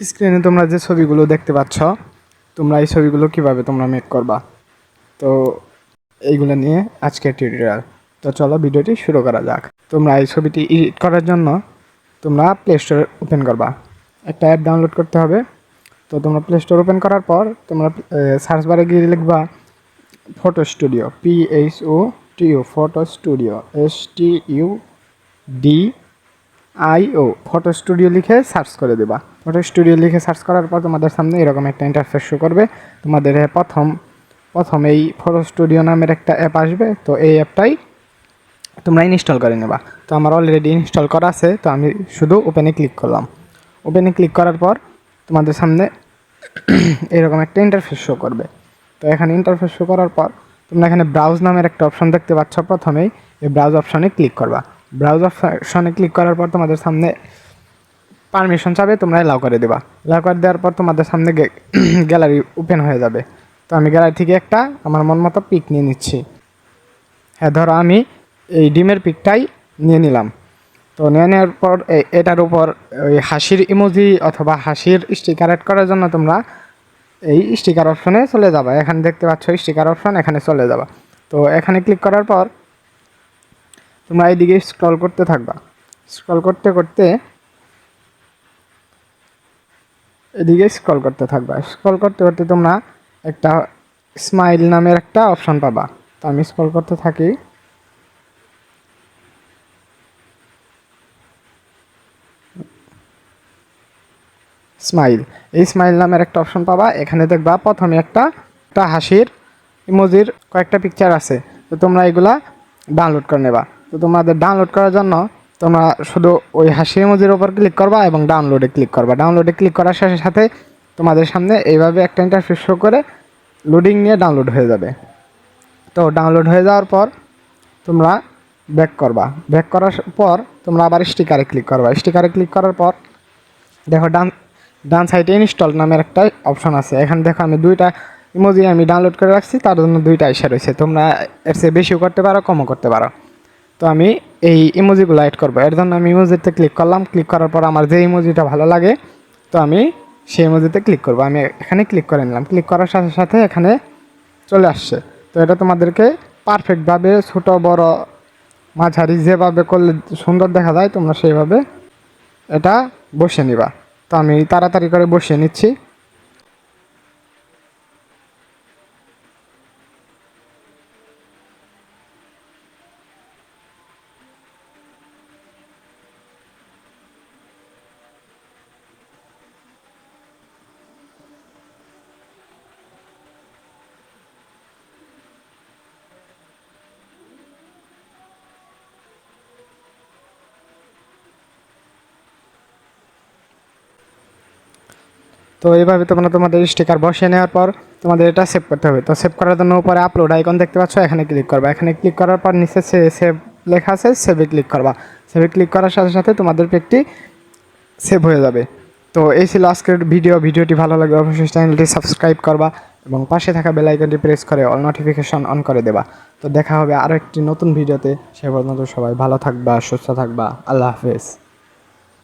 স্ক্রিনে তোমরা যে ছবিগুলো দেখতে পাচ্ছ, তোমরা এই ছবিগুলো কিভাবে তোমরা মেক করবা, তো এইগুলো নিয়ে আজকের টিউটোরিয়াল। তো চলো ভিডিওটি শুরু করা যাক। তোমরা এই ছবিটি এডিট করার জন্য তোমরা প্লে স্টোর ওপেন করবা, একটা অ্যাপ ডাউনলোড করতে হবে। তো তোমরা প্লে স্টোর ওপেন করার পর তোমরা সার্চ বারে গিয়ে লিখবা photo studio, PHOTO, photo studio, STUDIO, photo studio লিখে সার্চ করে দেবা। ফটো স্টুডিও লিখে সার্চ করার পর তোমাদের সামনে এরকম একটা ইন্টারফেস শো করবে। তোমাদের প্রথম এই ফটো স্টুডিও নামের একটা অ্যাপ আসবে। তো এই অ্যাপটাই তোমরা ইনস্টল করে নেবা। তো আমার অলরেডি ইনস্টল করা আছে, তো আমি শুধু ওপেনে ক্লিক করলাম। ওপেনে ক্লিক করার পর তোমাদের সামনে এরকম একটা ইন্টারফেস শো করবে। তো এখানে ইন্টারফেস শো করার পর তোমরা এখানে ব্রাউজ নামের একটা অপশন দেখতে পাচ্ছ। প্রথমেই এই ব্রাউজ অপশনে ক্লিক করবা। ব্রাউজ অপশনে ক্লিক করার পর তোমাদের সামনে পারমিশন চাবে, তোমরা অ্যালাউ করে দেবা। অ্যালাউ করে দেওয়ার পর তোমাদের সামনে গ্যালারি ওপেন হয়ে যাবে। তো আমি গ্যালারি থেকে একটা আমার মন মতো পিক নিয়ে নিচ্ছি। হ্যাঁ, ধরো আমি এই ডিমের পিকটাই নিয়ে নিলাম। তো নিয়ে নেওয়ার পর এটার উপর ওই হাসির ইমোজি অথবা হাসির স্টিকার অ্যাড করার জন্য তোমরা এই স্টিকার অপশনে চলে যাবা। এখানে দেখতে পাচ্ছ স্টিকার অপশন, এখানে চলে যাবা। তো এখানে ক্লিক করার পর তোমরা এইদিকে স্ক্রল করতে থাকবা। স্ক্রল করতে করতে এদিকে স্ক্রল করতে থাকবা। স্ক্রল করতে করতে তোমরা একটা স্মাইল নামের একটা অপশন পাবা। তো আমি স্ক্রল করতে থাকি। এই স্মাইল নামের একটা অপশন পাবা। এখানে দেখবা প্রথমে একটা হাসির ইমোজির কয়েকটা পিকচার আছে। তো তোমরা এগুলা ডাউনলোড করে নেবা। তো তোমাদের ডাউনলোড করার জন্য তোমরা শুধু ওই হাসির ইমোজির উপর ক্লিক করবা এবং ডাউনলোডে ক্লিক করবা। ডাউনলোডে ক্লিক করার সাথে সাথে তোমাদের সামনে এইভাবে একটা ইন্টারফেস শো করে লোডিং নিয়ে ডাউনলোড হয়ে যাবে। তো ডাউনলোড হয়ে যাওয়ার পর তোমরা ব্যাক করবা। ব্যাক করার পর তোমরা আবার স্টিকারে ক্লিক করবা। স্টিকারে ক্লিক করার পর দেখো ডান সাইডে ইনস্টল নামের একটা অপশন আছে। এখানে দেখো আমি দুইটা ইমোজি আমি ডাউনলোড করে রাখছি, তার জন্য দুইটা এসে রয়েছে। তোমরা এর চেয়ে বেশিও করতে পারো, কমও করতে পারো। তো আমি এই ইমোজিগুলো অ্যাড করবো, এর জন্য আমি ইমোজিতে ক্লিক করলাম। ক্লিক করার পর আমার যে ইমোজিটা ভালো লাগে তো আমি সেই ইমোজিতে ক্লিক করবো। আমি এখানে ক্লিক করে নিলাম। ক্লিক করার সাথে সাথে এখানে চলে আসছে। তো এটা তোমাদেরকে পারফেক্টভাবে ছোট বড় মাঝারি যেভাবে করলে সুন্দর দেখা যায় তোমরা সেইভাবে এটা বসিয়ে নিবা। তো আমি তাড়াতাড়ি করে বসিয়ে নিচ্ছি। তো এইভাবে তোমরা তোমাদের স্টিকার বসিয়ে নেওয়ার পর তোমাদের এটা সেভ করতে হবে। তো সেভ করার জন্য উপরে আপলোড আইকন দেখতে পাচ্ছ, এখানে ক্লিক করবা। এখানে ক্লিক করার পর নিচে সেভ লেখা আছে, সেভে ক্লিক করবা। সেভে ক্লিক করার সাথে সাথে তোমাদের পেজটি সেভ হয়ে যাবে। তো এই ছিল আজকের ভিডিওটি ভালো লাগলে অবশ্যই চ্যানেলটি সাবস্ক্রাইব করবা এবং পাশে থাকা বেল আইকনটি প্রেস করে অল নোটিফিকেশন অন করে দেবা। তো দেখা হবে আরও একটি নতুন ভিডিওতে। সে পর্যন্ত সবাই ভালো থাকবা, সুস্থ থাকবা। আল্লাহ হাফেজ।